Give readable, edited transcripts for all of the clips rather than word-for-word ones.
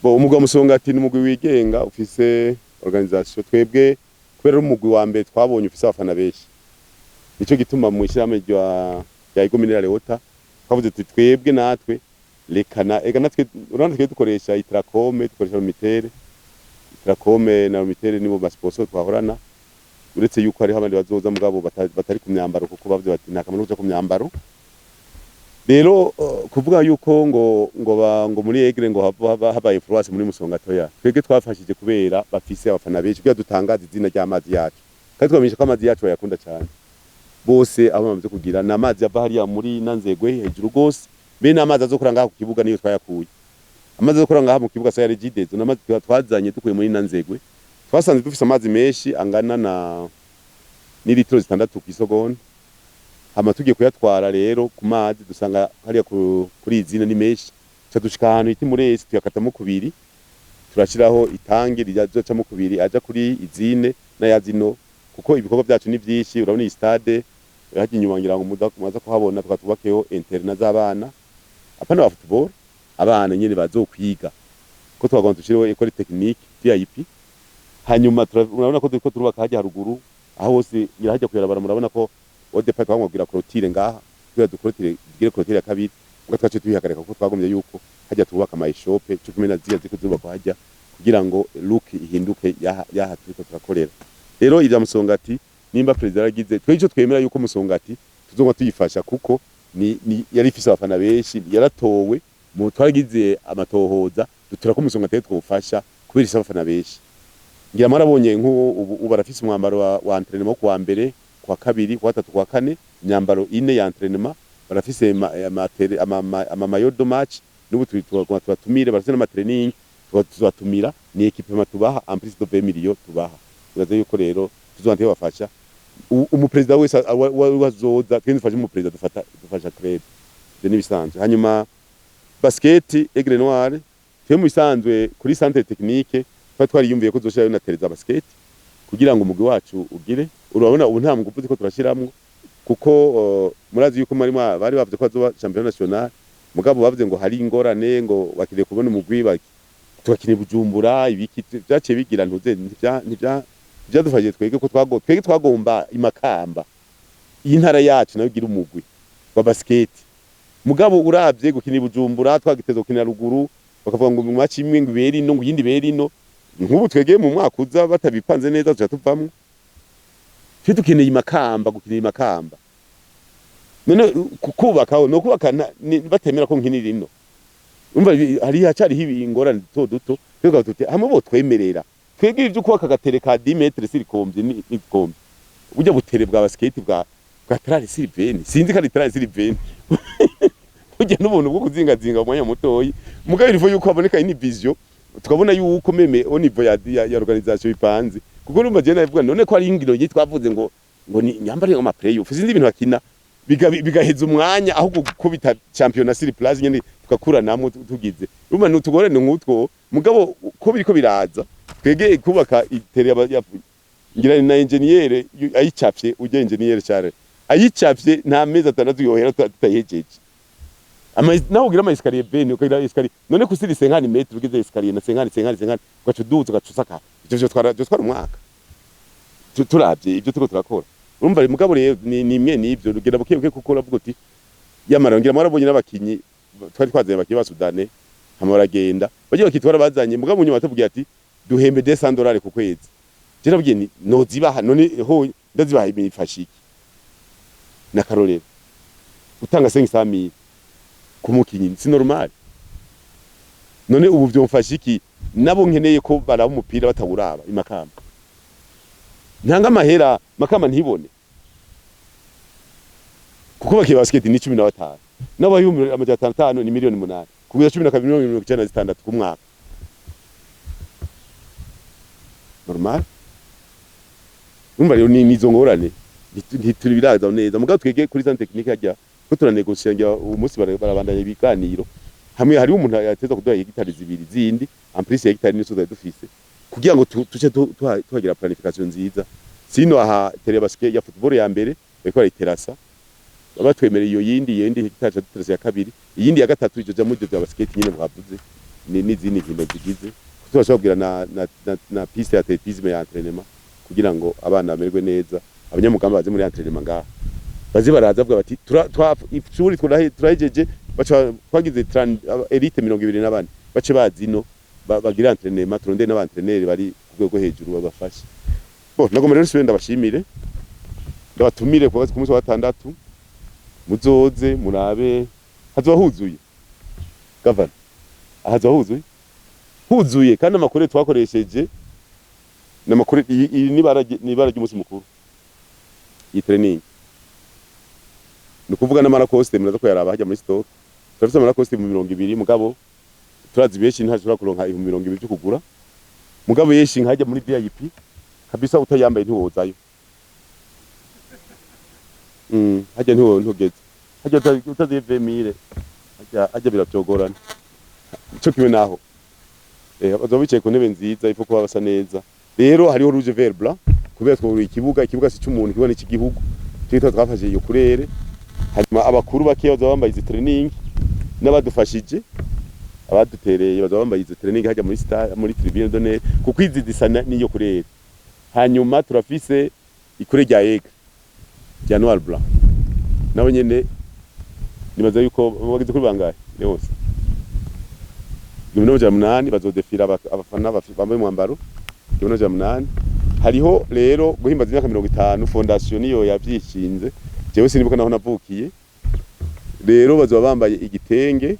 Bo umugwi wa Musongati ni umugwi wigenga ufise organisation twebwe kubera umugwi wa mbere twabonye ufise abafana benshi. Nico gituma mu ishyirahamwe rya Ego Mineral Water twavuze tuti twebwe natwe lekana ega natwe urandike dukoresha Itracome dukoresha Lumitere Itracome na Lumitere nibo ba sponsor twahorana uretse yuko hari abandi bazoza mugabo batari ku myambaro kuko bavye bati nta kamaro ku myambaro. Rero kuvuga yuko ngo muri egre ngo habaye influence muri Musongati ya twebwe twafashije kubera bafise abafana benshi kugira dutangaza izina ry'amazi yacu kandi twamenyesha ko amazi yacu bayakunda cyane bose abo bamaze kugira na amazi yava hariya muri Nanzegwe hejuru gose be n'amazi azokora ngaha ku kibuga niyo twayakuye amazi azokora ngaha mu kibuga sa Regidezo n'amazi twazanye dukuye muri Nanzegwe twasanze dufise amazi menshi angana na litiro 6 ku isogonda hama tugiye kuyatwara rero ku mazi dusanga hariya kuri izina ni menshi cyo dushika ahantu iti muresi tuyakatamo kubiri turashiraho itangi rijacamo kubiri aja kuri izine na yazino kuko ibikorwa byacu ni byinshi urabona iyi stade haje inyuma ngira ngo muza kuhabona twatubakeho interna z'abana apana wa football abana nyene bazokwiga ko twagomba tushireho école technique VIP hanyuma urabona ko turiko turubaka haje haruguru aho hose ngira haje kuyarabara murabona ko odepa twamubwira clôture ngaha kugira dukorotire digire clôture ya kabiri ubwo twace tuyihagarika kuko twagomye yuko hajya tubaka ama shop cyo kumena ziya ziko zubaka hajya kugira ngo look ihinduke yaha turiko turakorera. Rero ivya Musongati nimba president aragize twe ico twemera yuko Musongati tuzongwa tuyifasha kuko ni yari ifise abafana benshi yaratowe mu twaragize amatohoza dutura ko Musongati twofasha kubera isa abafana benshi ngira marabonye ubu barafise umwambaro wa entraînement ku wa mbere kwa kabiri kwa gatatu kwa kane imyambaro ine ya entraînement barafise ama maillot de match n'ubu tubatumire barafise n'ama training tubatumira ni equipe tubaha en plus de 20 millions tubaha uraze yuko rero tuzonte bafasha umupresident wese wazoza twindifashe umupresident dufasha club je nibisanzwe hanyuma basket Aigle Noir twe mu bisanzwe kuri centre technique twari yumviye ko zoshira na tereza basket kugira ngo umugwi wacu ugire urabona ubu nta mugufu ko turashiramwe kuko murazi yuko bari bavuze ko azoba champion national mugabo bavuze ngo hari ingorane ngo bakiriye kubona umugwi twakine Bujumbura ibiki byaciye bigira ntuze byadufashije twege ko twagomba imakamba y'intara yacu nayo gira umugwi wa basket mugabo uravye gukina Bujumbura twagiteze gukina ruguru bakavuga ngo mu match imwe ngo beri no yindi beri no nk'ubu twegeye mu mwaka uza batabipanze neza tuja tuvamwe dukeneye imakamba gukinira imakamba none kubaka no kubaka batemera ko nkinira ino umva hari hacari ingorane duto twega tuti hamwe bo twemerera twege ivyo kubaka gatereka 10 metres silikomvye n'ikombe ujya butere bwa basket bwa trali siliveni sinzi ko ari trali siliveni ujya n'ubuntu bwo kuzingazinga umwanya mutoyi mugabo ilifo yuko haboneka ini vision tukabona yuko meme au niveau ya organisation ipanze kuko numva je navuga none ko ari ingiro yitwavuze ngo ni nyambare ngo ma playoff sinzi ibintu bakina bigaheza umwanya aho gukubita championnat sur place nyene tukakura namwe tugize numva ntutugorene nk'utwo mugabo ko biriko biraza twege kubaka itere ngira na engineer ayicapye uje engineer cyane ayicapye nta meza atandatu yohera tutayejeje naho ugira ama escalier bene ukagira escalier none kusiri 50 metres ugize escalier na 50 gacu duzu gacusaka ivyo twara umwaka turavye ivyo tuko turakora urumva mugabo rero ni imwe nivyo rugira bukebuke kuko uravuga uti yamara ngira marabonye n'abakinyi twari twazanye abakinyi ba Sudane hama baragenda bagiye bakitwara bazanye mugabo nyuma batubwiye ati duhembe $200 ku kwezi je nabwiye ni nozibaha none ho ndazibaha imifashiki na karorero utanga 500,000 kumukinyi si normal none ubu byo mfashiki nabo nkeneye ko baraba umupira bataburaba imakamba ntanga amahera makamba ntibone kuko bakiye basket ni 15 n'abayumira amajana 5 ni miliyoni 8 kugeza 12,96 ku mwaka normal umva rero ni izo ngorane ntituri biraza neza mugabo twege kuri za technique hajya ko turanegosia ngira umunsi barabandanya ibiganiro hamwe hari umuntu yateza kuduha hegitari 2 zindi en plus hegitari nizo dufise kugira ngo tuce tuhagira planification nziza sino aha tere basket ya football ya mbere beko ari terasa abatwemereye iyo yindi hegitari ya kabiri iyindi ya gatatu ijo ja mu byo bya basket nyine mwavuze n'izindi nkino zigize tuzashobora na piste ya atletisme ya entraînement kugira ngo abana bamerwe neza abanyamugamba baze muri entraînement ngaha bazi baraza avuga bati ishuri turahejeje baca twagize elite 24 bace bazino bagira entraînement turonde n'abantraîneur bari ku rwego hejuru babafasha nagomba rero sibenda bashimire ndabatumire ku munsi wa 6 muzoze murabe hazoba huzuye gavana hazoba huzuye kandi amakuru twakoresheje n'amakuru nibara ry'umunsi mukuru iyi training ni kuvuga n'amara costume muraza ko yaraba hajya muri stock turafite amara costume 200 mugabo turazi benshi ntashobora kuronka 200 byo kugura mugabo yeshi nkajya muri VIP kabisa utayambaye ntiwozayo hajya ntugeze hajya utazivemire hajya birabyogorana ico kimwe naho bazoba bicaye ku ntebe nziza ifo kuba basa neza rero hariho rouge vert blanc kubera twuri ikibuga si cy'umuntu kibona iki gihugu twita twafashe iyo kurere hanyuma abakuru bakeya bazoba bambaye izi training n'abadufashije abadutereye bazoba bambaye izi training hajya muri star muri tribune donner kuko izi disana niyo kurere hanyuma turafise ikure rya Yega rya Noir Blanc nawe nyene nibaza yuko bagize kuri bangahe yose 18 bazodefira abafana bambaye umwambaro 18 hariho rero guhimbaza imyaka 50 fondation niyo yavyishinze jewe sinibuka naho navukiye rero bazoba bambaye igitenge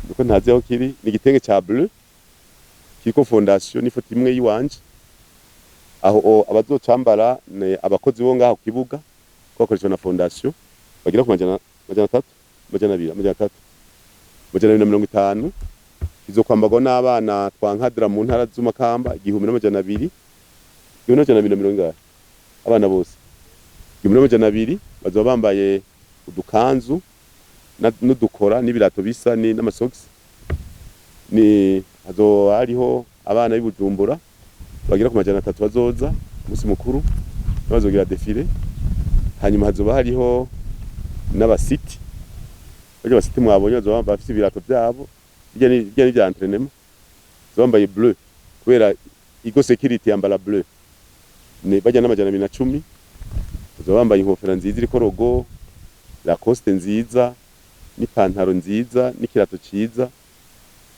uko ntazi aho kiri ni igitenge ca bleu kiko fondation n'ifoto imwe yiwanje aho abazocambara abakozi bo ngaho kibuga kwakoreshwa na fondation bagira ku majana 3 majana 250 izo kwambagwa n'abana twankadira mu ntara z'umakamba 1200 1200 abana bose 1200 bazoba bambaye udukanzu n'udukora n'ibirato bisa n'amasocks ni hazo hariho abana b'Ibujumbura bagira ku majana 3 bazoza umunsi mukuru bazogira defile hanyuma hazoba hariho n'abasiti abasiti mwabonye bazoba bafite ibirato byabo bijya bya entraînement bambaye bleu kubera igo security yambara bleu ne bajya n'amajana 210 bazoba bambaye inkofero nziza iriko logo Lacoste nziza n'ipantaro nziza n'ikirato ciza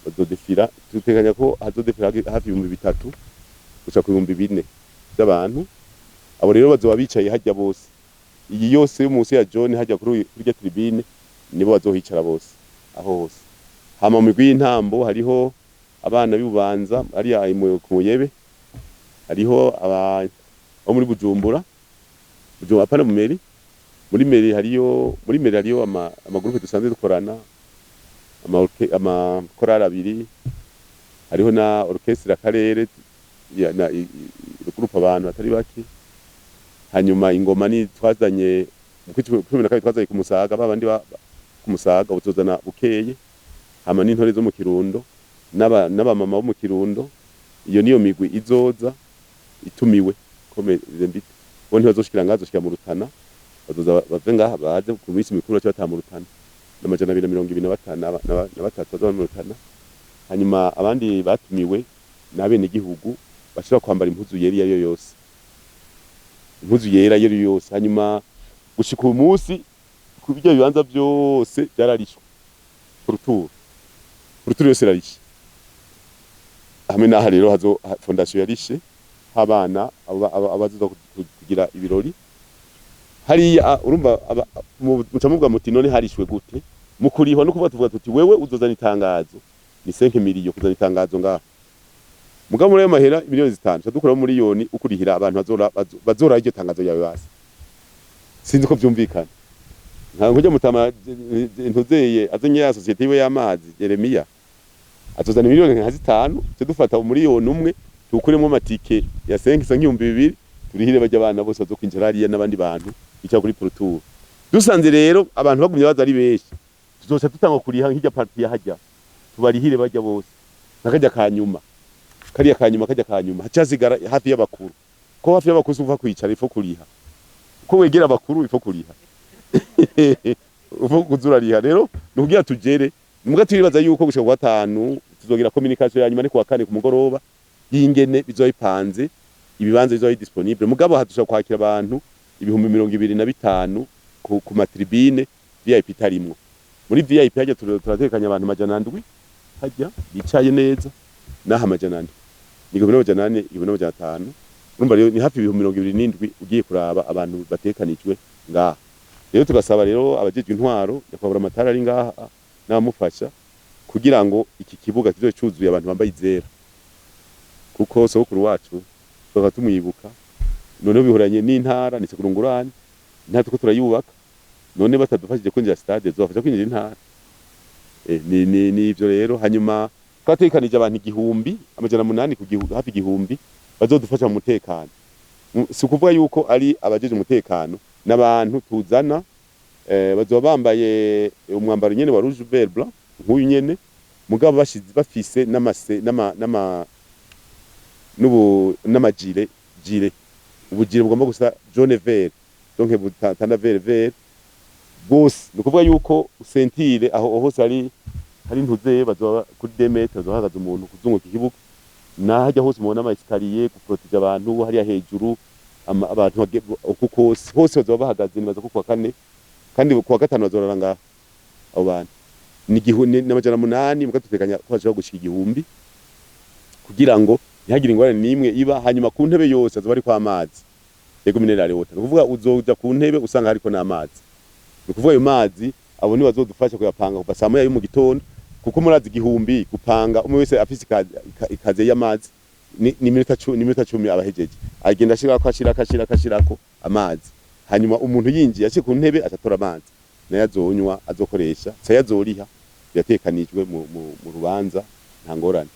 bazodefira tuteganya ko hazodefira hafi 3,000 guca ku 4,000 by'abantu abo rero bazoba bicaye hajya bose iyi yose y'umunsi ya John hajya kuri tribune nibo bazohicara bose aho hose hama mu migwi y'intambo hariho abana b'Ubanza ari ku Muyebe hariho abo muri Bujumbura apana muri meri hariyo amagrupe dusanzwe dukorana ama korali abiri hariho na orchestre akarere na groupe abantu batari baki hanyuma ingoma ni twazanye mu 12 twazanye ku Musaga babandi ku Musaga utuzana bukeye hama n'intore zo mu Kirundo n'abamama bo mu Kirundo iyo niyo migwi izoza itumiwe kome mbite bo ntibazoshikira ngazoshikira mu Rutana bazoza bave ngaha baje ku minsi mikuru cyo mu Rutana n'amajana 225 na batatu bazoba mu Rutana hanyuma abandi batumiwe n'abene gihugu bashira kwambara impuzu yeri yayo yose impuzu yera yeri yose hanyuma gushika umunsi kubijya bibanza byose byararishwe Rutur yose rarishe hamwe naha rero hazo fondation yarishe abana abaziza kugira ibirori hariya urumva mucamuvuga muti none harishwe gute mukuriho no kuvuga tuvuga tuti wewe uzozana itangazo ni 5 miliyo kuzana itangazo ngaha mugabo muri mahera miliyoni 5 dukora muri miliyoni ukurihira abantu bazora iryo tangazo yawe basi sinzi ko byumvikana nta nkujya mutama ntuzeye azenye ya societe yiwe y'amazi Jeremia atuzana miliyoni nka 5 cyo dufata muri miliyoni umwe tukuremo amatike ya 5,200 turihire bajya abana bose bazo kwinjira hariya n'abandi bantu bica kuri Protour dusanze rero abantu bagumye baza ari benshi tuzoca tutanga kuriha nk'ijya party yahajya tubarihire bajya bose nakajya kanyuma kariya kanyuma hacazigara hafi y'abakuru ko hafi y'abakuru uva kwicara ifo kuriha ko wegera abakuru ifo kuriha uvo kuzurariha rero nukugira tugere muga turibaza yuko gushika kwa 5 tuzogira communication ya nyuma ni kwa 4 ku mugoroba y'ingene bizoyipanze ibibanza bizoyi disponible mugabo hadusha kwakira abantu ibihumbi 25 ku matribine VIP tarimwo muri VIP hajya turatekanya abantu majana ndwi hajya bicaye neza naha majana ndwi igihumbi n'amajana ane igihumbi n'amajana atanu urumva rero ni hafi ibihumbi 27 ugiye kuraba abantu batekanijwe ngaha rero tugasaba rero abajejwe intwaro yakabura amatara ari ngaha namufasha kugira ngo iki kibuga kizocuzuye abantu bambaye izera kuko sokuru wacu tuba tumwibuka none bihoranye n'intara nise kurungurane nta tuko turayubaka none batadufashije kwinjira stade zofasha kwinjira intara ni ivyo rero hanyuma twatekanije abantu igihumbi amajana 8 ku gihugu hafi igihumbi bazodufasha mu mutekano si kuvuga yuko ari abajeje umutekano n'abantu tuzana bazoba bambaye umwambaro nyene wa rouge vert blanc nk'uyu nyene mugabo bafise n'amajire ubujire bugomba gusa jaune vert donc butana vert bose nukuvuga yuko sentire aho hose hari ntuze bazoba kuri 2 metres zohagaze umuntu kuzunguka ikibuga nahajya hose mubona ama escalier guprotege abantu hariya hejuru abantu kuko hose bazoba bahagaze nibaza kuko 4 kandi kuwa 5 bazorara ngaho abo bantu ni n'amajana 8 mukatutekanya ko bashobora gushika igihumbi kugira ngo ntihagire ingorane nimwe iba hanyuma ku ntebe yose azoba ari kwa amazi yego minerale water nukuvuga uzoja ku ntebe usanga hariko n'amazi nukuvuga ayo mazi abo ni bazodufasha kuyapanga kuva saa moya yo mu gitondo kuko murazi igihumbi gupanga umwe wese afise ikaze y'amazi ni minota 10 abahejeje agenda ashirako amazi hanyuma umuntu yinjiye ashike ku ntebe atatora amazi naye azonywa azokoresha sayazoriha yatekanijwe mu rubanza nta ngorane.